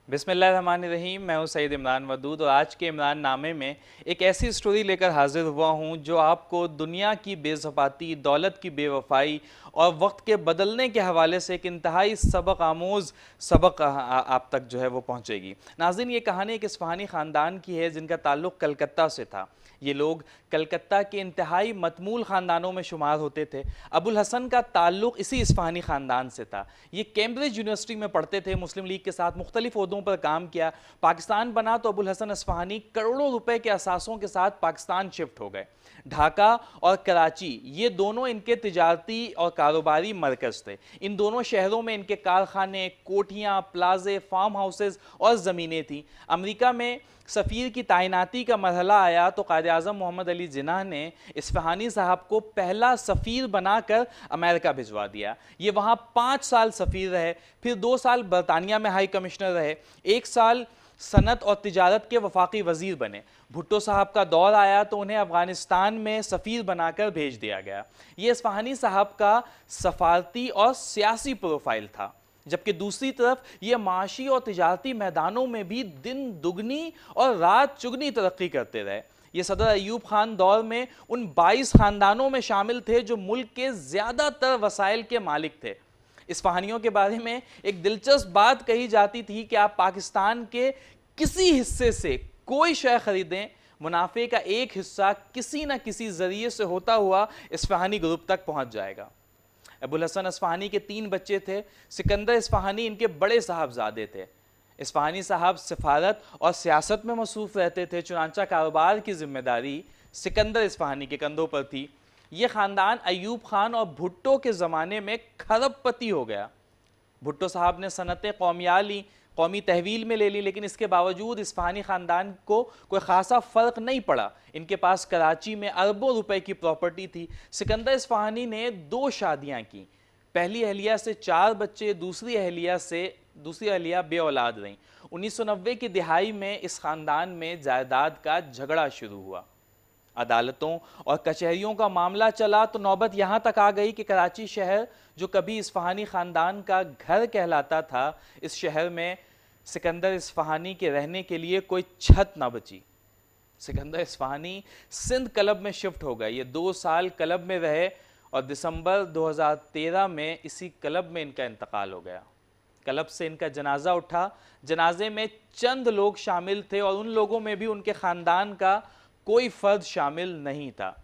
बिस्मिल्लाहिर्रहमानिर्रहीम। मैं हूं सईद इमरान वदूद और आज के इमरान नामे में एक ऐसी स्टोरी लेकर हाजिर हुआ हूं जो आपको दुनिया की बेज़बाती, दौलत की बेवफाई और वक्त के बदलने के हवाले से एक इंतहाई सबक आमोज़ सबक आप तक जो है वो पहुंचेगी। नाज़रीन, ये कहानी एक इस्फ़हानी ख़ानदान की है जिनका ताल्लुक़ कलकत्ता से था। ये लोग कलकत्ता के इंतहाई मतमूल ख़ानदानों में शुमार होते थे। अबुल हसन का ताल्लुक़ इसी इस्फ़हानी ख़ानदान से था। ये कैम्ब्रिज यूनिवर्सिटी में पढ़ते थे, मुस्लिम लीग के साथ मुख्तलिफ ओहदों पर काम किया। पाकिस्तान बना तो अबुल हसन इस्फ़हानी करोड़ों रुपए के असासों के साथ पाकिस्तान शिफ्ट हो गए। ढाका और कराची ये दोनों इनके तिजारती और कारोबारी मरकज़ थे। इन दोनों शहरों में इनके कारखाने, कोठियाँ, प्लाजे, फार्म हाउसेज और ज़मीनें थीं। अमेरिका में सफ़ीर की तैनाती का मरहला आया तो कायद आज़म मोहम्मद अली जिन्नाह ने इस्फ़हानी साहब को पहला सफ़ीर बनाकर अमेरिका भिजवा दिया। ये वहाँ 5 साल सफ़ीर रहे, फिर 2 साल बरतानिया में हाई कमिश्नर रहे, 1 साल सनत और तिजारत के वफाकी वज़ीर बने। भुट्टो साहब का दौर आया तो उन्हें अफ़गानिस्तान में सफ़ीर बनाकर भेज दिया गया। ये इस्फ़हानी साहब का सफारती और सियासी प्रोफाइल था, जबकि दूसरी तरफ ये माशी और तिजारती मैदानों में भी दिन दुगनी और रात चुगनी तरक्की करते रहे। ये सदर अयूब खान दौर में उन 22 ख़ानदानों में शामिल थे जो मुल्क के ज़्यादातर वसाइल के मालिक थे। इस्फ़हानियों के बारे में एक दिलचस्प बात कही जाती थी कि आप पाकिस्तान के किसी हिस्से से कोई शय खरीदें, मुनाफे का एक हिस्सा किसी न किसी ज़रिए से होता हुआ इस्फ़हानी ग्रुप तक पहुँच जाएगा। अबुल हसन इस्फ़हानी के 3 बच्चे थे। सिकंदर इस्फ़हानी इनके बड़े साहबजादे थे। इस्फ़हानी साहब सिफारत और सियासत में मसरूफ़ रहते थे, चुनांचा कारोबार की जिम्मेदारी सिकंदर इस्फ़हानी के कंधों पर थी। ये ख़ानदान अयूब खान और भुट्टो के ज़माने में खरबपति हो गया। भुट्टो साहब ने सनतें कौमिया ली, कौमी तहवील में ले ली, लेकिन इसके बावजूद इस्फ़हानी ख़ानदान को कोई ख़ासा फ़र्क नहीं पड़ा। इनके पास कराची में अरबों रुपए की प्रॉपर्टी थी। सिकंदर इस्फ़हानी ने 2 शादियाँ की। पहली अहलिया से 4 बच्चे, दूसरी अहलिया बे औलाद रहीं। 1990 की दिहाई में इस ख़ानदान में जायदाद का झगड़ा शुरू हुआ। अदालतों और कचहरियों का मामला चला तो नौबत यहाँ तक आ गई कि कराची शहर, जो कभी इस्फ़हानी ख़ानदान का घर कहलाता था, इस शहर में सिकंदर इस्फ़हानी के रहने के लिए कोई छत ना बची। सिकंदर इस्फ़हानी सिंध क्लब में शिफ्ट हो गए। ये 2 साल क्लब में रहे और दिसंबर 2013 में इसी क्लब में इनका इंतकाल हो गया। क्लब से इनका जनाजा उठा। जनाजे में चंद लोग शामिल थे और उन लोगों में भी उनके ख़ानदान का कोई फ़र्द शामिल नहीं था।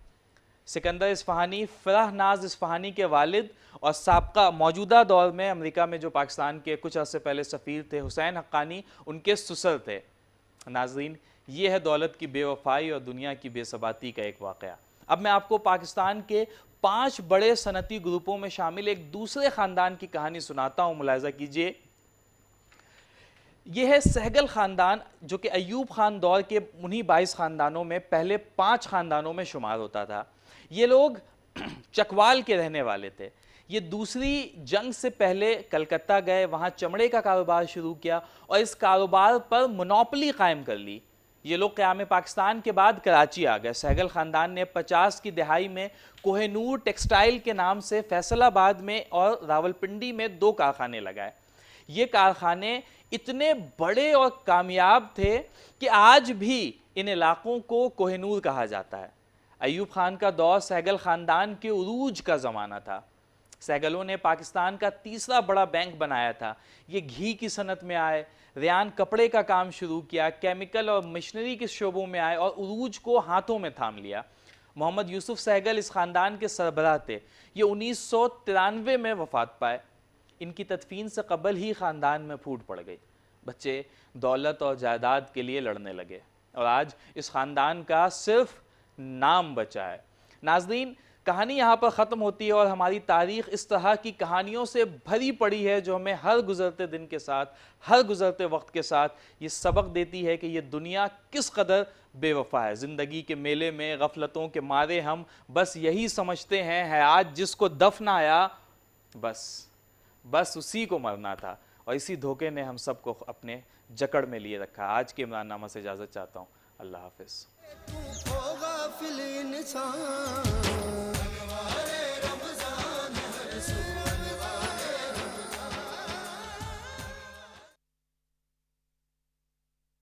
सिकंदर इस्फ़हानी फ़राह नाज इस्फ़हानी के वालिद और साबका मौजूदा दौर में अमेरिका में जो पाकिस्तान के कुछ अर्से पहले सफ़ीर थे, हुसैन हक्कानी, उनके ससुर थे। नाज़रीन, ये है दौलत की बेवफाई और दुनिया की बेसबाती का एक वाक़या। अब मैं आपको पाकिस्तान के 5 बड़े सनती ग्रुपों में शामिल एक दूसरे ख़ानदान की कहानी सुनाता हूँ। मुलाहिज़ा कीजिए, यह है सहगल ख़ानदान, जो कि अयूब खान दौर के उन्हीं 22 ख़ानदानों में पहले 5 ख़ानदानों में शुमार होता था। ये लोग चकवाल के रहने वाले थे। ये दूसरी जंग से पहले कलकत्ता गए, वहाँ चमड़े का कारोबार शुरू किया और इस कारोबार पर मोनोपोली कायम कर ली। ये लोग क़याम पाकिस्तान के बाद कराची आ गए। सहगल ख़ानदान ने 50 की दिहाई में कोहिनूर टेक्सटाइल के नाम से फैसलाबाद में और रावलपिंडी में 2 कारखाने लगाए। ये कारखाने इतने बड़े और कामयाब थे कि आज भी इन इलाकों को कोहिनूर कहा जाता है। अयूब खान का दौर सहगल ख़ानदान के उरूज का ज़माना था। सहगलों ने पाकिस्तान का तीसरा बड़ा बैंक बनाया था। ये घी की सनत में आए, रेयान कपड़े का काम शुरू किया, केमिकल और मशीनरी के शोबों में आए और उरूज को हाथों में थाम लिया। मोहम्मद यूसुफ सहगल इस ख़ानदान के सरबराह थे। ये 1993 में वफ़ात पाए। इनकी तदफीन से कबल ही ख़ानदान में फूट पड़ गई। बच्चे दौलत और जायदाद के लिए लड़ने लगे और आज इस ख़ानदान का सिर्फ नाम बचा है। नाज़रीन, कहानी यहाँ पर ख़त्म होती है और हमारी तारीख़ इस तरह की कहानियों से भरी पड़ी है जो हमें हर गुज़रते दिन के साथ, हर गुज़रते वक्त के साथ ये सबक देती है कि ये दुनिया किस कदर बेवफा है। ज़िंदगी के मेले में गफलतों के मारे हम बस यही समझते हैं, है आज जिसको दफनाया, बस उसी को मरना था, और इसी धोखे ने हम सबको अपने जकड़ में लिए रखा। आज के इमरान नामा से इजाज़त चाहता हूँ। अल्लाह हाफ़िज़।